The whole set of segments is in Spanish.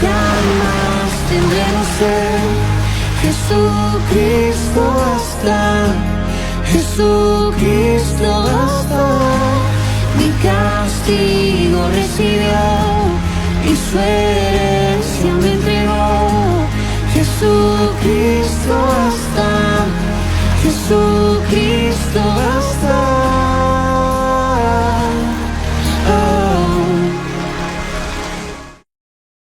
jamás tendré no ser. Jesucristo basta, Jesucristo basta. Mi castigo recibió y su herencia me entregó. Jesucristo basta, Jesucristo basta.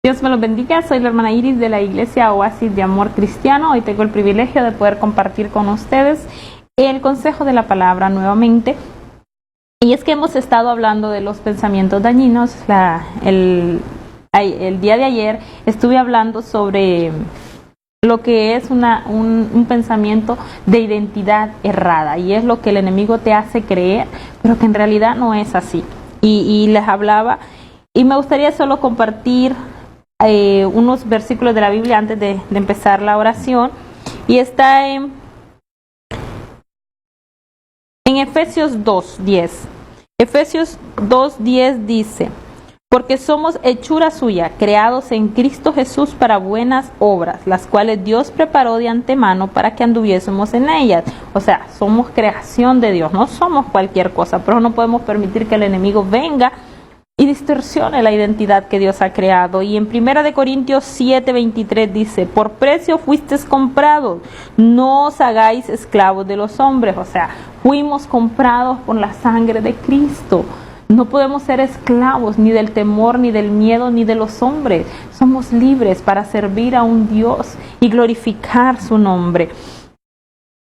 Dios me los bendiga, soy la hermana Iris de la Iglesia Oasis de Amor Cristiano. Hoy tengo el privilegio de poder compartir con ustedes el consejo de la palabra nuevamente. Y es que hemos estado hablando de los pensamientos dañinos. El día de ayer estuve hablando sobre lo que es un pensamiento de identidad errada, y es lo que el enemigo te hace creer, pero que en realidad no es así. Y les hablaba, y me gustaría solo compartir unos versículos de la Biblia antes de empezar la oración, y está en Efesios 2:10. Efesios 2:10 dice: porque somos hechura suya, creados en Cristo Jesús para buenas obras, las cuales Dios preparó de antemano para que anduviésemos en ellas. O sea, somos creación de Dios, no somos cualquier cosa, pero no podemos permitir que el enemigo venga y distorsione la identidad que Dios ha creado. Y en 1 Corintios 7:23 dice: por precio fuisteis comprados, no os hagáis esclavos de los hombres. O sea, fuimos comprados por la sangre de Cristo. No podemos ser esclavos ni del temor, ni del miedo, ni de los hombres. Somos libres para servir a un Dios y glorificar su nombre.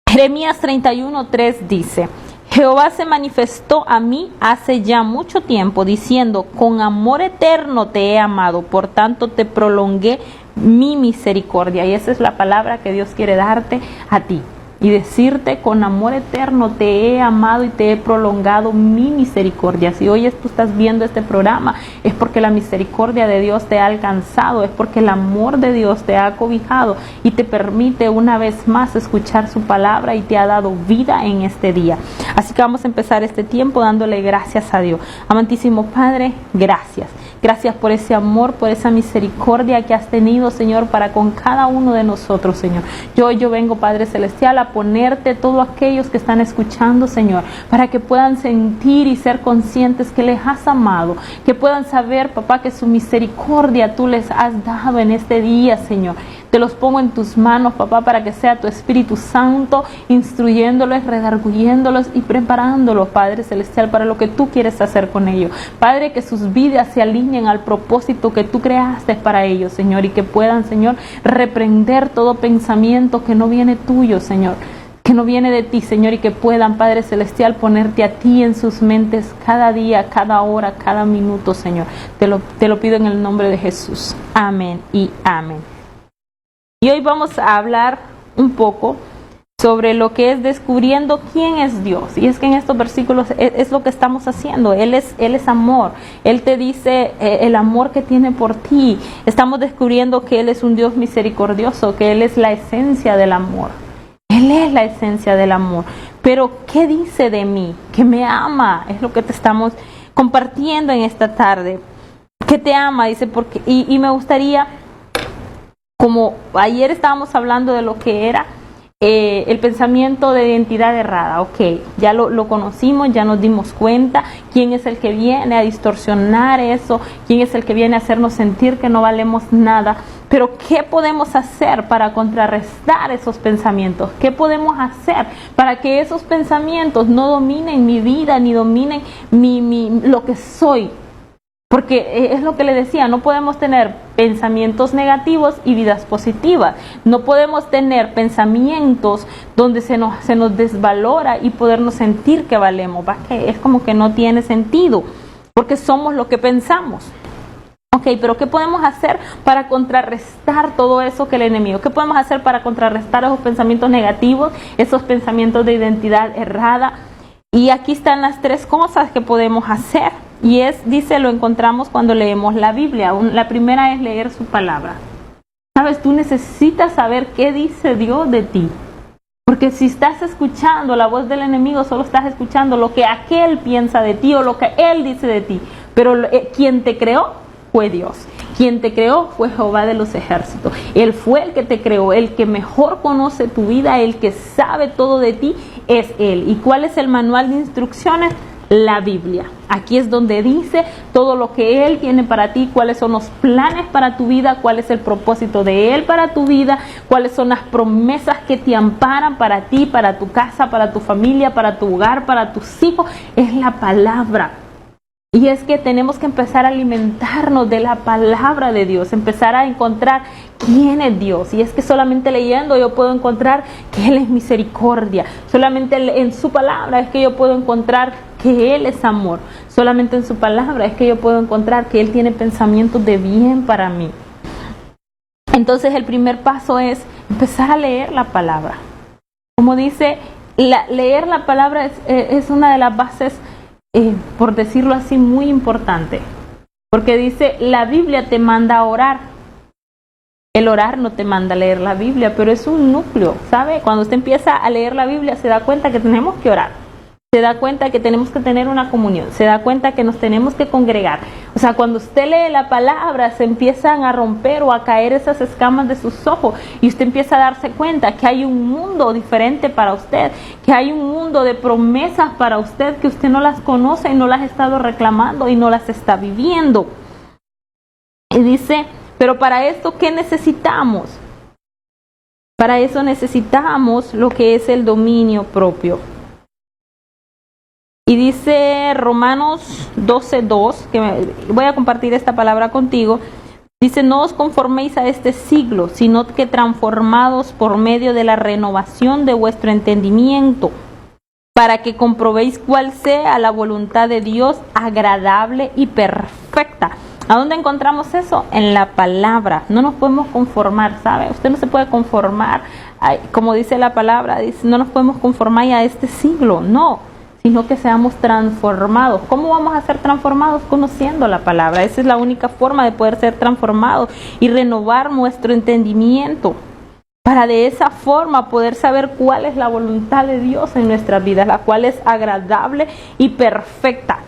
Jeremías 31:3 dice: Jehová se manifestó a mí hace ya mucho tiempo, diciendo: con amor eterno te he amado, por tanto te prolongué mi misericordia. Y esa es la palabra que Dios quiere darte a ti. Y decirte: con amor eterno te he amado y te he prolongado mi misericordia. Si hoy tú estás viendo este programa, es porque la misericordia de Dios te ha alcanzado, es porque el amor de Dios te ha cobijado y te permite una vez más escuchar su palabra y te ha dado vida en este día. Así que vamos a empezar este tiempo dándole gracias a Dios. Amantísimo Padre, gracias. Gracias por ese amor, por esa misericordia que has tenido, Señor, para con cada uno de nosotros, Señor. Yo vengo, Padre Celestial, a ponerte todos aquellos que están escuchando, Señor, para que puedan sentir y ser conscientes que les has amado, que puedan saber, papá, que su misericordia tú les has dado en este día, Señor. Te los pongo en tus manos, papá, para que sea tu Espíritu Santo instruyéndolos, redarguyéndolos y preparándolos, Padre Celestial, para lo que tú quieres hacer con ellos. Padre, que sus vidas se alineen al propósito que tú creaste para ellos, Señor, y que puedan, Señor, reprender todo pensamiento que no viene tuyo, Señor, que no viene de ti, Señor, y que puedan, Padre Celestial, ponerte a ti en sus mentes cada día, cada hora, cada minuto, Señor. Te lo pido en el nombre de Jesús. Amén y amén. Y hoy vamos a hablar un poco sobre lo que es descubriendo quién es Dios. Y es que en estos versículos es lo que estamos haciendo. Él es amor. Él te dice el amor que tiene por ti. Estamos descubriendo que Él es un Dios misericordioso, que Él es la esencia del amor. Él es la esencia del amor. Pero ¿qué dice de mí? Que me ama. Es lo que te estamos compartiendo en esta tarde. Que te ama, dice, porque y me gustaría, como ayer estábamos hablando de lo que era el pensamiento de identidad errada. Ok, ya lo conocimos, ya nos dimos cuenta quién es el que viene a distorsionar eso, quién es el que viene a hacernos sentir que no valemos nada. Pero ¿qué podemos hacer para contrarrestar esos pensamientos? ¿Qué podemos hacer para que esos pensamientos no dominen mi vida, ni dominen lo que soy? Porque es lo que le decía, no podemos tener pensamientos negativos y vidas positivas. No podemos tener pensamientos donde se nos desvalora y podernos sentir que valemos. Es como que no tiene sentido, porque somos lo que pensamos. Ok, pero ¿qué podemos hacer para contrarrestar todo eso que el enemigo? ¿Qué podemos hacer para contrarrestar esos pensamientos negativos, esos pensamientos de identidad errada? Y aquí están las tres cosas que podemos hacer. Y lo encontramos cuando leemos la Biblia. La primera es leer su palabra. Sabes, tú necesitas saber qué dice Dios de ti. Porque si estás escuchando la voz del enemigo, solo estás escuchando lo que aquel piensa de ti o lo que él dice de ti. Pero quien te creó fue Dios. Quien te creó fue Jehová de los ejércitos. Él fue el que te creó, el que mejor conoce tu vida, el que sabe todo de ti, es Él. ¿Y cuál es el manual de instrucciones? La Biblia. Aquí es donde dice todo lo que Él tiene para ti, cuáles son los planes para tu vida, cuál es el propósito de Él para tu vida, cuáles son las promesas que te amparan para ti, para tu casa, para tu familia, para tu hogar, para tus hijos. Es la palabra. Y es que tenemos que empezar a alimentarnos de la palabra de Dios, empezar a encontrar quién es Dios. Y es que solamente leyendo yo puedo encontrar que Él es misericordia. Solamente en su palabra es que yo puedo encontrar que Él es amor. Solamente en su palabra es que yo puedo encontrar que Él tiene pensamientos de bien para mí. Entonces el primer paso es empezar a leer la palabra. Como dice, leer la palabra es una de las bases, por decirlo así, muy importante, porque dice, la Biblia te manda a orar. El orar no te manda a leer la Biblia, pero es un núcleo, ¿sabe? Cuando usted empieza a leer la Biblia se da cuenta que tenemos que orar, se da cuenta que tenemos que tener una comunión, se da cuenta que nos tenemos que congregar. O sea, cuando usted lee la palabra se empiezan a romper o a caer esas escamas de sus ojos y usted empieza a darse cuenta que hay un mundo diferente para usted, que hay un mundo de promesas para usted que usted no las conoce y no las ha estado reclamando y no las está viviendo. Y dice, pero para esto, ¿qué necesitamos? Para eso necesitamos lo que es el dominio propio. Y dice Romanos 12:2, que voy a compartir esta palabra contigo. Dice, no os conforméis a este siglo, sino que transformados por medio de la renovación de vuestro entendimiento, para que comprobéis cuál sea la voluntad de Dios, agradable y perfecta. ¿A dónde encontramos eso? En la palabra. No nos podemos conformar, ¿sabe? Usted no se puede conformar, como dice la palabra, dice, no nos podemos conformar a este siglo, no, sino que seamos transformados. ¿Cómo vamos a ser transformados? Conociendo la palabra. Esa es la única forma de poder ser transformados y renovar nuestro entendimiento, para de esa forma poder saber cuál es la voluntad de Dios en nuestras vidas, la cual es agradable y perfecta.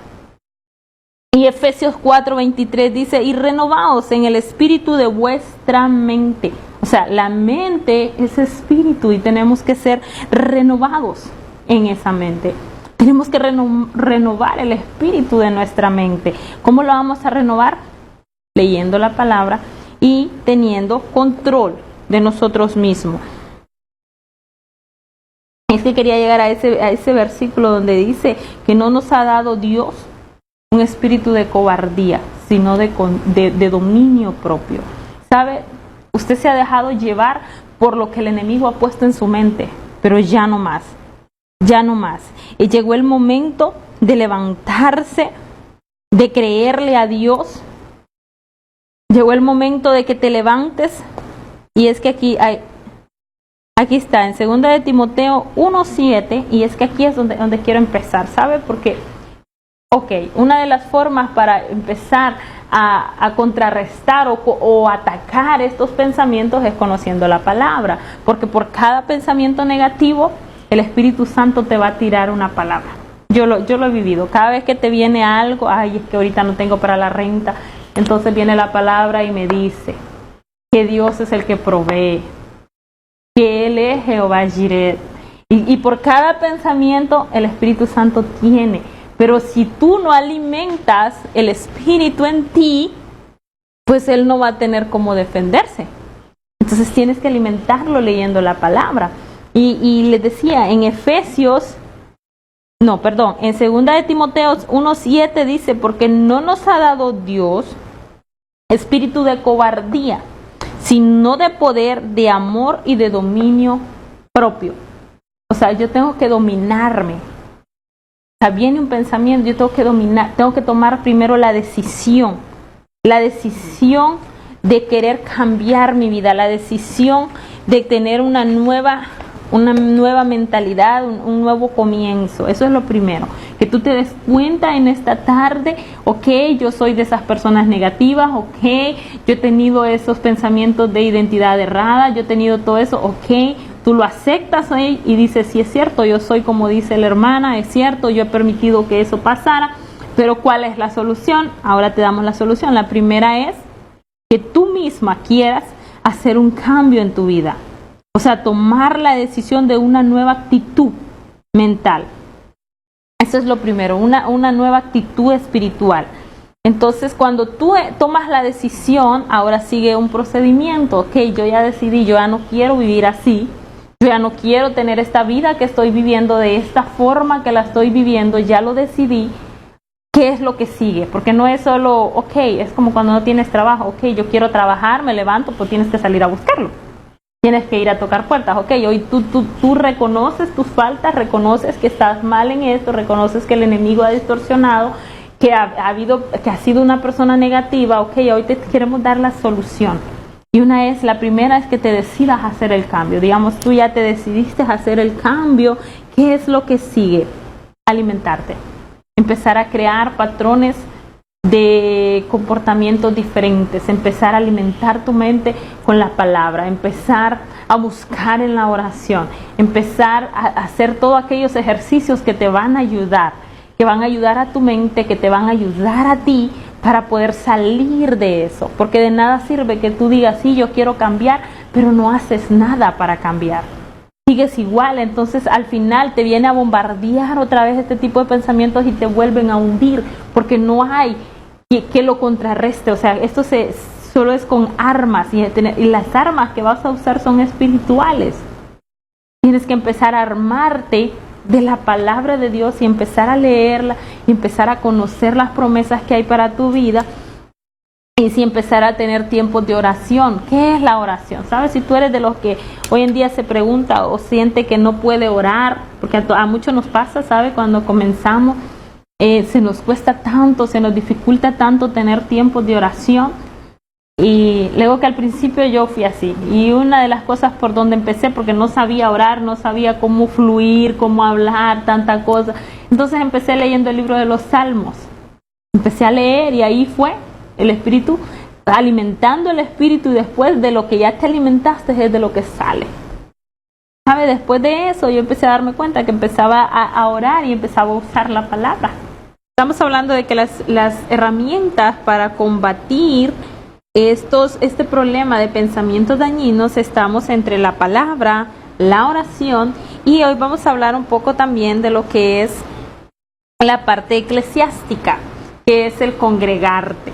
Y Efesios 4:23 dice, y renovaos en el espíritu de vuestra mente. O sea, la mente es espíritu y tenemos que ser renovados en esa mente. Tenemos que renovar el espíritu de nuestra mente. ¿Cómo lo vamos a renovar? Leyendo la palabra y teniendo control de nosotros mismos. Es que quería llegar a ese versículo donde dice que no nos ha dado Dios un espíritu de cobardía, sino de dominio propio. ¿Sabe? Usted se ha dejado llevar por lo que el enemigo ha puesto en su mente, pero ya no más. Ya no más. Y llegó el momento de levantarse, de creerle a Dios. Llegó el momento de que te levantes. Y es que aquí está, en 2 de Timoteo 1:7, y es que aquí es donde quiero empezar, ¿sabe? Porque, una de las formas para empezar a contrarrestar o atacar estos pensamientos es conociendo la palabra. Porque por cada pensamiento negativo, el Espíritu Santo te va a tirar una palabra. Yo lo he vivido. Cada vez que te viene algo, es que ahorita no tengo para la renta, entonces viene la palabra y me dice que Dios es el que provee, que Él es Jehová Jireh. Y por cada pensamiento el Espíritu Santo tiene. Pero si tú no alimentas el Espíritu en ti, pues Él no va a tener cómo defenderse. Entonces tienes que alimentarlo leyendo la palabra. Y les decía, en 2 de Timoteo 1:7 dice, porque no nos ha dado Dios espíritu de cobardía, sino de poder, de amor y de dominio propio. O sea, yo tengo que dominarme. O sea, viene un pensamiento, yo tengo que dominar, tengo que tomar primero la decisión de querer cambiar mi vida, la decisión de tener una nueva mentalidad, un nuevo comienzo. Eso es lo primero, que tú te des cuenta en esta tarde, yo soy de esas personas negativas, yo he tenido esos pensamientos de identidad errada, yo he tenido todo eso, tú lo aceptas y dices, sí es cierto, yo soy como dice la hermana, es cierto, yo he permitido que eso pasara, pero ¿cuál es la solución? Ahora te damos la solución. La primera es que tú misma quieras hacer un cambio en tu vida. O sea, tomar la decisión de una nueva actitud mental. Eso es lo primero, una nueva actitud espiritual. Entonces, cuando tú tomas la decisión, ahora sigue un procedimiento. Ok, yo ya decidí, yo ya no quiero vivir así. Yo ya no quiero tener esta vida que estoy viviendo de esta forma que la estoy viviendo. Ya lo decidí. ¿Qué es lo que sigue? Porque no es solo, ok, es como cuando no tienes trabajo. Ok, yo quiero trabajar, me levanto, pues tienes que salir a buscarlo. Tienes que ir a tocar puertas. Ok, hoy tú reconoces tus faltas, reconoces que estás mal en esto, reconoces que el enemigo ha distorsionado, que ha sido una persona negativa. Ok, hoy te queremos dar la solución. Y la primera es que te decidas a hacer el cambio. Digamos, tú ya te decidiste a hacer el cambio. ¿Qué es lo que sigue? Alimentarte. Empezar a crear patrones de comportamientos diferentes, empezar a alimentar tu mente con la palabra, empezar a buscar en la oración, empezar a hacer todos aquellos ejercicios que te van a ayudar a tu mente, que te van a ayudar a ti para poder salir de eso, porque de nada sirve que tú digas, sí, yo quiero cambiar, pero no haces nada para cambiar. Sigues igual, entonces al final te viene a bombardear otra vez este tipo de pensamientos y te vuelven a hundir, porque no hay que lo contrarreste. O sea, esto solo es con armas, y las armas que vas a usar son espirituales. Tienes que empezar a armarte de la palabra de Dios y empezar a leerla y empezar a conocer las promesas que hay para tu vida. Y si empezar a tener tiempos de oración. ¿Qué es la oración? ¿Sabes? Si tú eres de los que hoy en día se pregunta o siente que no puede orar, porque a muchos nos pasa, ¿sabes? Cuando comenzamos, se nos cuesta tanto, se nos dificulta tanto tener tiempos de oración. Y luego que al principio yo fui así. Y una de las cosas por donde empecé, porque no sabía orar, no sabía cómo fluir, cómo hablar, tanta cosa. Entonces empecé leyendo el libro de los Salmos. Empecé a leer y ahí fue el espíritu, alimentando el espíritu, y después de lo que ya te alimentaste es de lo que sale. ¿Sabe? Después de eso yo empecé a darme cuenta que empezaba a orar y empezaba a usar la palabra. Estamos hablando de que las herramientas para combatir este problema de pensamientos dañinos, estamos entre la palabra, la oración, y hoy vamos a hablar un poco también de lo que es la parte eclesiástica, que es el congregarte.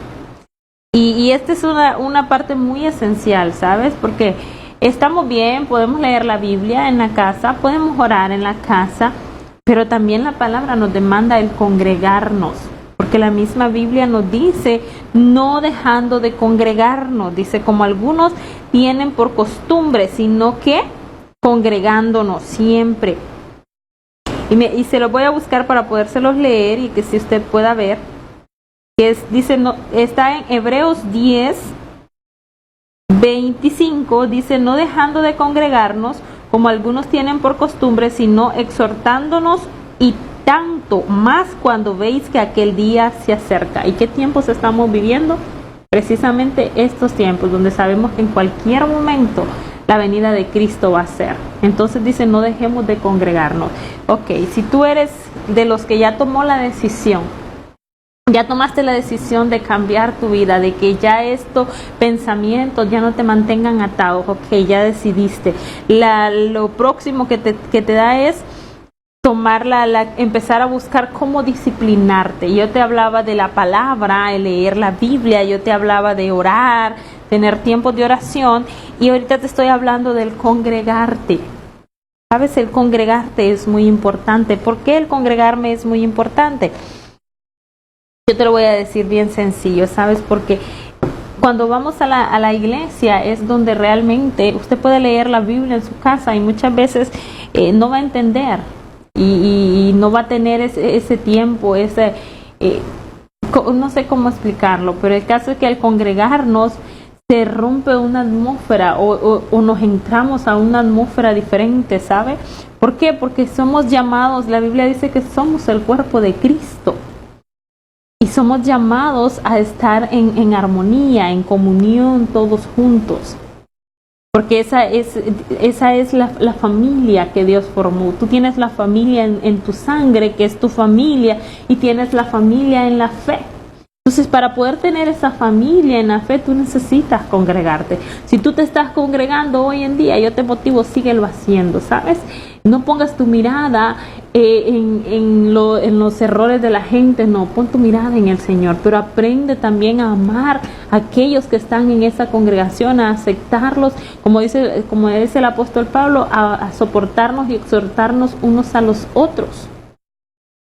Y esta es una parte muy esencial, ¿sabes? Porque estamos bien, podemos leer la Biblia en la casa, podemos orar en la casa, pero también la palabra nos demanda el congregarnos, porque la misma Biblia nos dice, no dejando de congregarnos, dice, como algunos tienen por costumbre, sino que congregándonos siempre. Y se los voy a buscar para podérselos leer y que si usted pueda ver. Está en Hebreos 10:25, dice, no dejando de congregarnos, como algunos tienen por costumbre, sino exhortándonos, y tanto más cuando veis que aquel día se acerca. ¿Y qué tiempos estamos viviendo? Precisamente estos tiempos, donde sabemos que en cualquier momento la venida de Cristo va a ser. Entonces dice, no dejemos de congregarnos. Ok, si tú eres de los que ya tomó la decisión, ya tomaste la decisión de cambiar tu vida, de que ya estos pensamientos ya no te mantengan atados, ok, ya decidiste. Lo próximo que te da es empezar a buscar cómo disciplinarte. Yo te hablaba de la palabra, el leer la Biblia, yo te hablaba de orar, tener tiempos de oración, y ahorita te estoy hablando del congregarte. ¿Sabes? El congregarte es muy importante. ¿Por qué el congregarme es muy importante? Yo te lo voy a decir bien sencillo, ¿sabes? Porque cuando vamos a la iglesia es donde realmente usted puede leer la Biblia en su casa y muchas veces no va a entender y no va a tener ese tiempo, no sé cómo explicarlo, pero el caso es que al congregarnos se rompe una atmósfera o nos entramos a una atmósfera diferente, ¿sabe? ¿Por qué? Porque somos llamados, la Biblia dice que somos el cuerpo de Cristo. Y somos llamados a estar en armonía, en comunión, todos juntos. Porque esa es la familia que Dios formó. Tú tienes la familia en tu sangre, que es tu familia, y tienes la familia en la fe. Entonces, para poder tener esa familia en la fe, tú necesitas congregarte. Si tú te estás congregando hoy en día, yo te motivo, síguelo haciendo, ¿sabes? No pongas tu mirada en los errores de la gente, no, pon tu mirada en el Señor, pero aprende también a amar a aquellos que están en esa congregación, a aceptarlos, como dice el apóstol Pablo, a soportarnos y exhortarnos unos a los otros.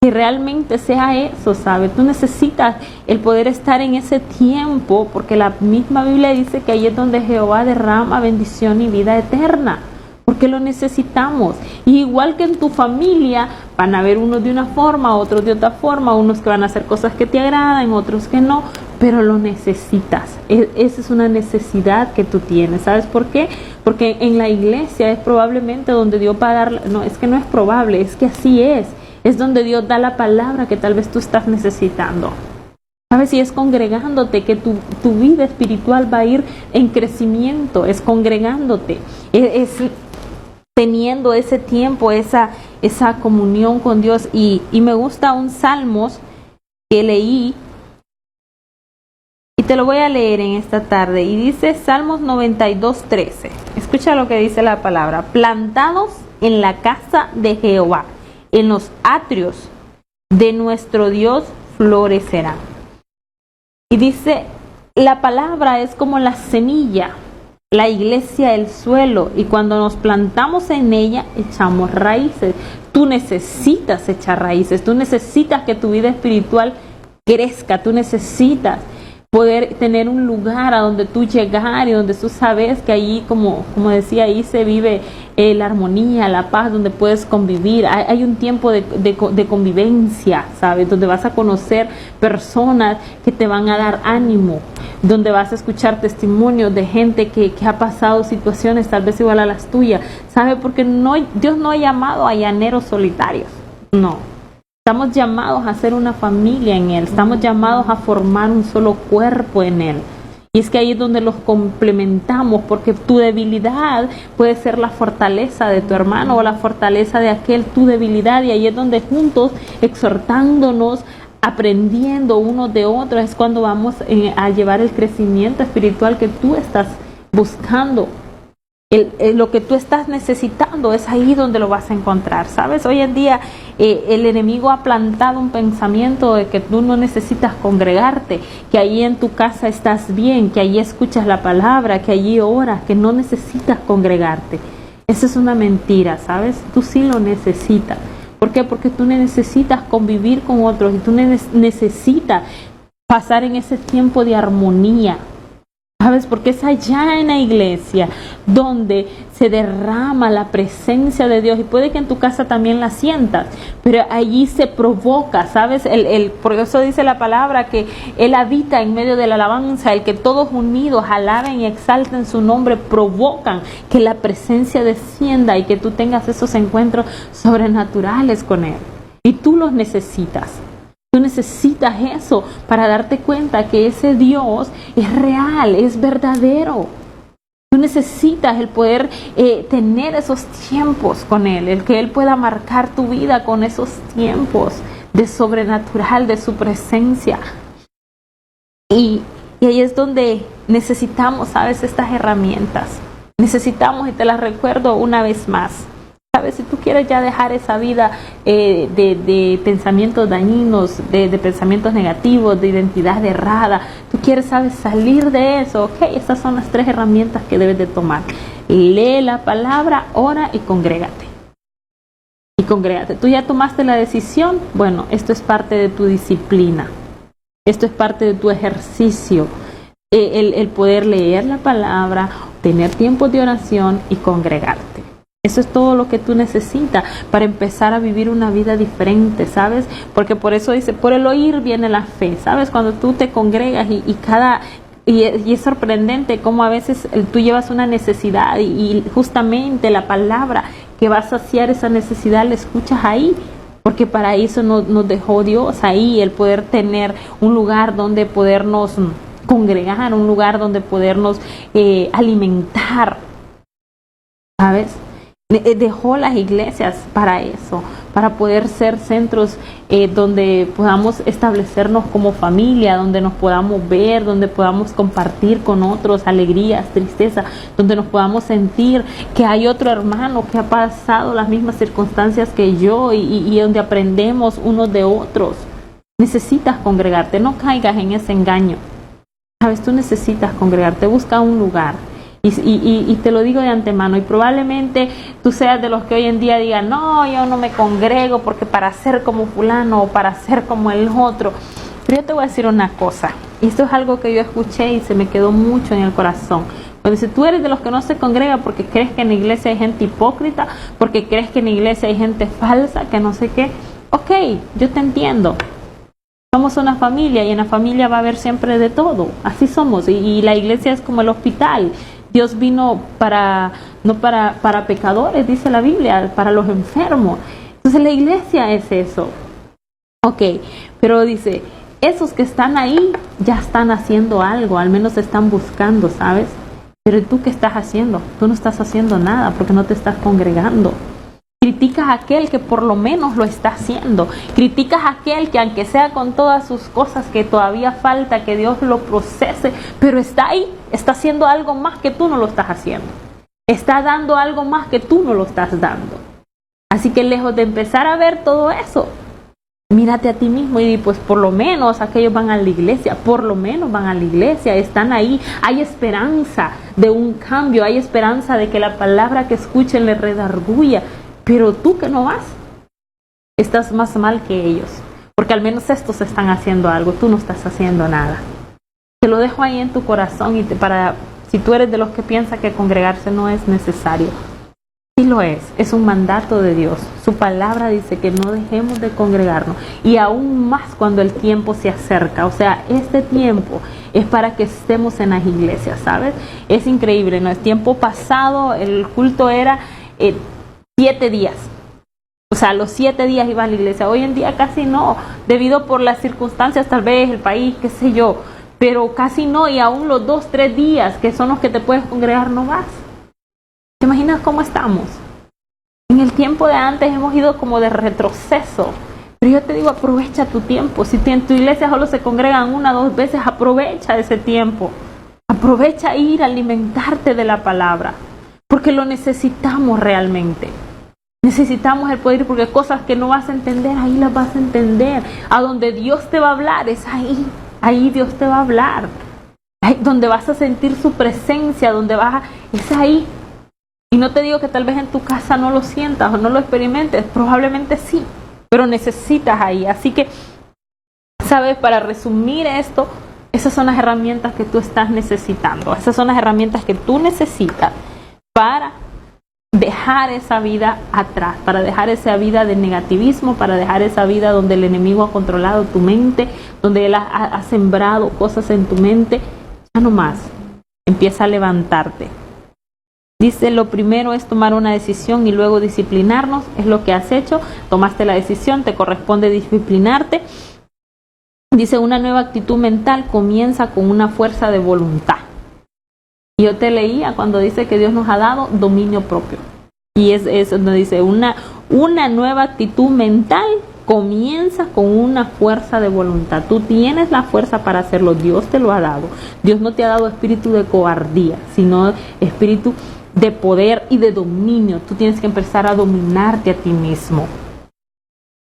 Que realmente sea eso, ¿sabes? Tú necesitas el poder estar en ese tiempo, porque la misma Biblia dice que ahí es donde Jehová derrama bendición y vida eterna, porque lo necesitamos. Y igual que en tu familia, van a haber unos de una forma, otros de otra forma, unos que van a hacer cosas que te agradan, otros que no, pero lo necesitas. Esa es una necesidad que tú tienes. ¿Sabes por qué? Porque en la iglesia es probablemente donde Dios va a dar, no, es que no es probable, es que así es. Es donde Dios da la palabra que tal vez tú estás necesitando. ¿Sabes? Si es congregándote que tu vida espiritual va a ir en crecimiento, es congregándote, es teniendo ese tiempo, esa comunión con Dios. Y me gusta un Salmos que leí, y te lo voy a leer en esta tarde, y dice Salmos 92:13. Escucha lo que dice la palabra: plantados en la casa de Jehová, en los atrios de nuestro Dios florecerá. Y dice, la palabra es como la semilla, la iglesia el suelo, y cuando nos plantamos en ella echamos raíces. Tú necesitas echar raíces, tú necesitas que tu vida espiritual crezca, tú necesitas poder tener un lugar a donde tú llegar y donde tú sabes que allí, como decía, ahí se vive la armonía, la paz, donde puedes convivir. Hay un tiempo de convivencia, ¿sabes? Donde vas a conocer personas que te van a dar ánimo, donde vas a escuchar testimonios de gente que ha pasado situaciones tal vez igual a las tuyas, ¿sabes? Porque Dios no ha llamado a llaneros solitarios, no. Estamos llamados a ser una familia en Él, estamos llamados a formar un solo cuerpo en Él. Y es que ahí es donde los complementamos, porque tu debilidad puede ser la fortaleza de tu hermano o la fortaleza de aquel, tu debilidad, y ahí es donde juntos, exhortándonos, aprendiendo unos de otros, es cuando vamos a llevar el crecimiento espiritual que tú estás buscando. Lo que tú estás necesitando es ahí donde lo vas a encontrar, ¿sabes? Hoy en día el enemigo ha plantado un pensamiento de que tú no necesitas congregarte, que ahí en tu casa estás bien, que ahí escuchas la palabra, que allí oras, que no necesitas congregarte. Esa es una mentira, ¿sabes? Tú sí lo necesitas. ¿Por qué? Porque tú necesitas convivir con otros y tú necesitas pasar en ese tiempo de armonía. ¿Sabes? Porque es allá en la iglesia donde se derrama la presencia de Dios, y puede que en tu casa también la sientas, pero allí se provoca, ¿sabes? Por eso dice la palabra que Él habita en medio de la alabanza, el que todos unidos alaben y exalten su nombre, provocan que la presencia descienda y que tú tengas esos encuentros sobrenaturales con Él. Y tú los necesitas. Tú necesitas eso para darte cuenta que ese Dios es real, es verdadero. Tú necesitas el poder tener esos tiempos con Él, el que Él pueda marcar tu vida con esos tiempos de sobrenatural, de su presencia. Y ahí es donde necesitamos, ¿sabes? Estas herramientas. Necesitamos, y te las recuerdo una vez más, ¿sabes? Si tú quieres ya dejar esa vida de pensamientos dañinos, de pensamientos negativos, de identidad errada, tú quieres, ¿sabes?, salir de eso, ok, esas son las 3 herramientas que debes de tomar. Lee la palabra, ora y congrégate. Y congrégate. Tú ya tomaste la decisión, bueno, esto es parte de tu disciplina, esto es parte de tu ejercicio, el poder leer la palabra, tener tiempos de oración y congregarte. Eso es todo lo que tú necesitas para empezar a vivir una vida diferente, ¿sabes? Porque por eso dice, por el oír viene la fe, ¿sabes? Cuando tú te congregas y es sorprendente cómo a veces tú llevas una necesidad y justamente la palabra que va a saciar esa necesidad la escuchas ahí. Porque para eso nos dejó Dios ahí, el poder tener un lugar donde podernos congregar, un lugar donde podernos alimentar, ¿sabes? Dejó las iglesias para eso, para poder ser centros donde podamos establecernos como familia, donde nos podamos ver, donde podamos compartir con otros alegrías, tristeza, donde nos podamos sentir que hay otro hermano que ha pasado las mismas circunstancias que yo y donde aprendemos unos de otros. Necesitas congregarte, no caigas en ese engaño. Sabes, tú necesitas congregarte, busca un lugar. Y te lo digo de antemano, y probablemente tú seas de los que hoy en día digan, no, yo no me congrego porque para ser como fulano o para ser como el otro. Pero yo te voy a decir una cosa, y esto es algo que yo escuché y se me quedó mucho en el corazón. Cuando dice, tú eres de los que no se congrega porque crees que en la iglesia hay gente hipócrita, porque crees que en la iglesia hay gente falsa, que no sé qué. Ok, yo te entiendo. Somos una familia y en la familia va a haber siempre de todo. Así somos. Y la iglesia es como el hospital. Dios vino no para pecadores, dice la Biblia, para los enfermos. Entonces la iglesia es eso. Ok, pero dice, esos que están ahí ya están haciendo algo, al menos están buscando, ¿sabes? Pero ¿tú qué estás haciendo? Tú no estás haciendo nada porque no te estás congregando. Criticas a aquel que por lo menos lo está haciendo. Criticas a aquel que aunque sea con todas sus cosas que todavía falta que Dios lo procese, pero está ahí, está haciendo algo más que tú no lo estás haciendo. Está dando algo más que tú no lo estás dando. Así que lejos de empezar a ver todo eso, mírate a ti mismo y di, pues por lo menos aquellos van a la iglesia, por lo menos van a la iglesia, están ahí, hay esperanza de un cambio, hay esperanza de que la palabra que escuchen les redarguya. Pero tú que no vas, estás más mal que ellos, porque al menos estos están haciendo algo, tú no estás haciendo nada. Te lo dejo ahí en tu corazón y si tú eres de los que piensa que congregarse no es necesario, sí lo es un mandato de Dios. Su palabra dice que no dejemos de congregarnos y aún más cuando el tiempo se acerca. O sea, este tiempo es para que estemos en las iglesias, ¿sabes? Es increíble, en el tiempo pasado el culto era 7 días. O sea, los 7 días iba a la iglesia. Hoy en día casi no, debido por las circunstancias, tal vez el país, qué sé yo, pero casi no, y aún los 2-3 días que son los que te puedes congregar no vas. ¿Te imaginas cómo estamos? En el tiempo de antes hemos ido como de retroceso. Pero yo te digo, aprovecha tu tiempo. Si en tu iglesia solo se congregan 1 o 2 veces, aprovecha ese tiempo. Aprovecha ir a alimentarte de la palabra, porque lo necesitamos realmente. Necesitamos el poder, porque cosas que no vas a entender, ahí las vas a entender. A donde Dios te va a hablar, es ahí Dios te va a hablar. Ahí donde vas a sentir su presencia, es ahí. Y no te digo que tal vez en tu casa no lo sientas o no lo experimentes, probablemente sí, pero necesitas ahí. Así que, ¿sabes? Para resumir esto, esas son las herramientas que tú estás necesitando. Esas son las herramientas que tú necesitas para dejar esa vida atrás, para dejar esa vida de negativismo, para dejar esa vida donde el enemigo ha controlado tu mente, donde él ha sembrado cosas en tu mente. Ya no más, empieza a levantarte. Dice, lo primero es tomar una decisión y luego disciplinarnos. Es lo que has hecho, tomaste la decisión, te corresponde disciplinarte. Dice, una nueva actitud mental comienza con una fuerza de voluntad. Yo te leía cuando dice que Dios nos ha dado dominio propio. Y es donde dice, una nueva actitud mental comienza con una fuerza de voluntad. Tú tienes la fuerza para hacerlo, Dios te lo ha dado. Dios no te ha dado espíritu de cobardía, sino espíritu de poder y de dominio. Tú tienes que empezar a dominarte a ti mismo.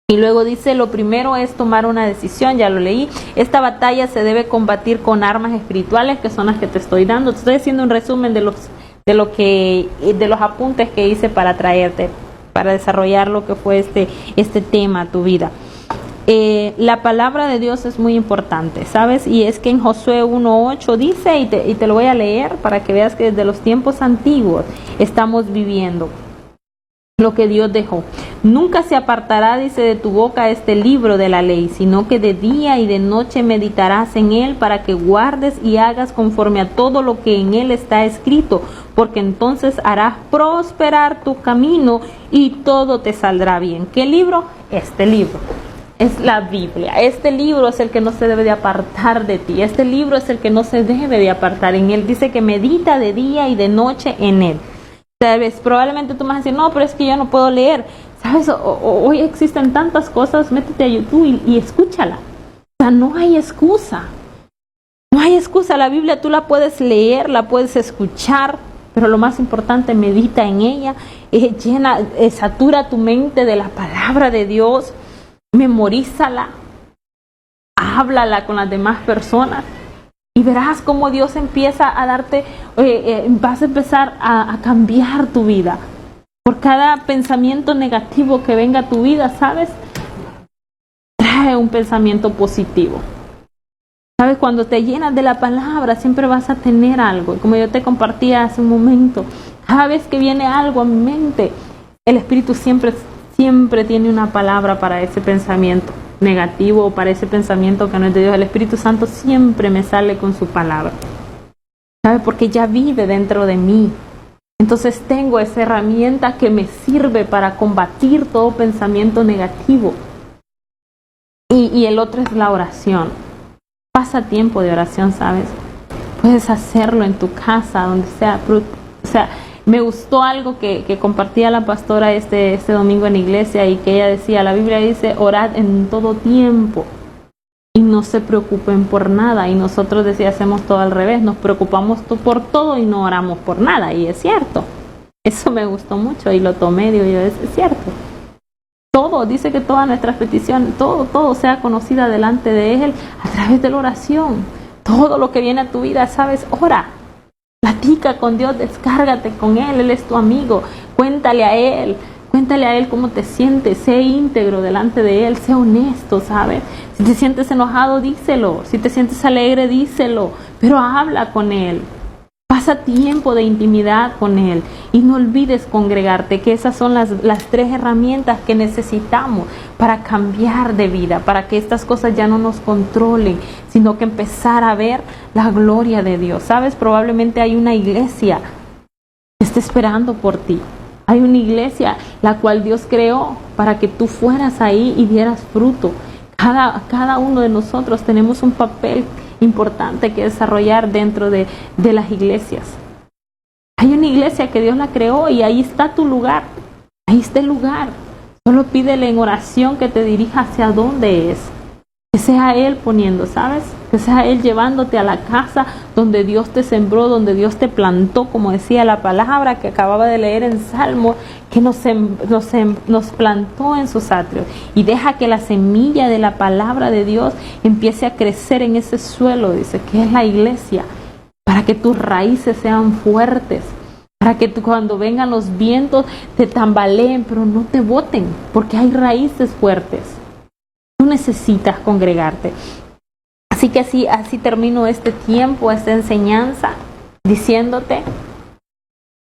Y luego dice, lo primero es tomar una decisión, ya lo leí. Esta batalla se debe combatir con armas espirituales, que son las que te estoy dando. Te estoy haciendo un resumen de los apuntes que hice para traerte, para desarrollar lo que fue este tema, tu vida. La palabra de Dios es muy importante, ¿sabes? Y es que en Josué 1:8 dice, y te lo voy a leer para que veas que desde los tiempos antiguos estamos viviendo lo que Dios dejó. Nunca se apartará, dice, de tu boca este libro de la ley, sino que de día y de noche meditarás en él para que guardes y hagas conforme a todo lo que en él está escrito, porque entonces harás prosperar tu camino y todo te saldrá bien. ¿Qué libro? Este libro. Es la Biblia. Este libro es el que no se debe de apartar de ti. Este libro es el que no se debe de apartar. En él dice que medita de día y de noche en él. Tal vez, probablemente tú me vas a decir, no, pero es que yo no puedo leer. ¿Sabes? Hoy existen tantas cosas, métete a YouTube y escúchala. O sea, no hay excusa. No hay excusa. La Biblia tú la puedes leer, la puedes escuchar, pero lo más importante, medita en ella, satura tu mente de la palabra de Dios, memorízala, háblala con las demás personas. Y verás cómo Dios empieza a darte, vas a empezar a cambiar tu vida. Por cada pensamiento negativo que venga a tu vida, ¿sabes? Trae un pensamiento positivo. ¿Sabes? Cuando te llenas de la palabra, siempre vas a tener algo. Como yo te compartía hace un momento, cada vez que viene algo a mi mente, el Espíritu siempre tiene una palabra para ese pensamiento negativo o para ese pensamiento que no es de Dios. El Espíritu Santo siempre me sale con su palabra. ¿Sabe? Porque ya vive dentro de mí. Entonces tengo esa herramienta que me sirve para combatir todo pensamiento negativo. Y el otro es la oración. Pasa tiempo de oración, ¿sabes? Puedes hacerlo en tu casa, donde sea. O sea, me gustó algo que compartía la pastora este domingo en la iglesia, y que ella decía, la Biblia dice, orad en todo tiempo y no se preocupen por nada. Y nosotros hacemos todo al revés, nos preocupamos por todo y no oramos por nada. Y es cierto, eso me gustó mucho y lo tomé, digo yo, es cierto. Todo, dice que todas nuestras peticiones, todo sea conocida delante de Él a través de la oración. Todo lo que viene a tu vida, ¿sabes? Ora. Platica con Dios, descárgate con Él es tu amigo, cuéntale a Él cómo te sientes, sé íntegro delante de Él, sé honesto, ¿sabes? Si te sientes enojado, díselo, si te sientes alegre, díselo, pero habla con Él, pasa tiempo de intimidad con Él y no olvides congregarte, que esas son las 3 herramientas que necesitamos para cambiar de vida, para que estas cosas ya no nos controlen, sino que empezar a ver la gloria de Dios. ¿Sabes? Probablemente hay una iglesia que está esperando por ti. Hay una iglesia la cual Dios creó para que tú fueras ahí y dieras fruto. Cada uno de nosotros tenemos un papel importante que desarrollar dentro de las iglesias. Hay una iglesia que Dios la creó y ahí está tu lugar. Ahí está el lugar. Solo pídele en oración que te dirija hacia dónde es. Que sea Él poniendo, ¿sabes? Que sea Él llevándote a la casa donde Dios te sembró, donde Dios te plantó, como decía la palabra que acababa de leer en Salmo, que nos plantó en sus atrios. Y deja que la semilla de la palabra de Dios empiece a crecer en ese suelo, dice, que es la iglesia, para que tus raíces sean fuertes, para que cuando vengan los vientos te tambaleen, pero no te boten, porque hay raíces fuertes. Tú necesitas congregarte. Así que así termino este tiempo, esta enseñanza, diciéndote,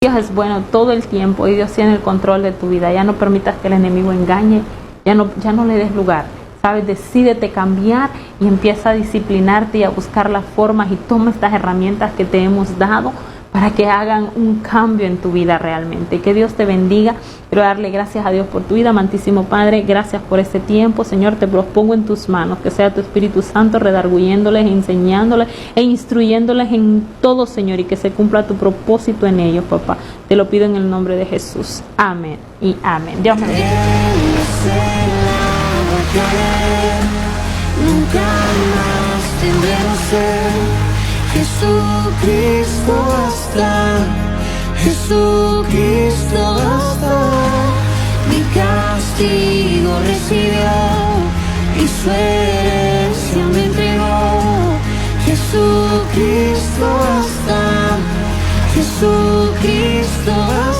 Dios es bueno todo el tiempo y Dios tiene el control de tu vida. Ya no permitas que el enemigo engañe, ya no le des lugar. ¿Sabes? Decídete cambiar y empieza a disciplinarte y a buscar las formas y toma estas herramientas que te hemos dado para que hagan un cambio en tu vida realmente. Que Dios te bendiga. Quiero darle gracias a Dios por tu vida, amantísimo Padre. Gracias por este tiempo, Señor. Te los pongo en tus manos. Que sea tu Espíritu Santo redarguyéndoles, enseñándoles e instruyéndoles en todo, Señor, y que se cumpla tu propósito en ellos, papá. Te lo pido en el nombre de Jesús. Amén y amén. Dios me bendiga. Nunca más tendremos ser. Jesucristo basta, Jesucristo basta. Mi castigo recibió y su herencia me entregó. Jesucristo basta, Jesucristo basta.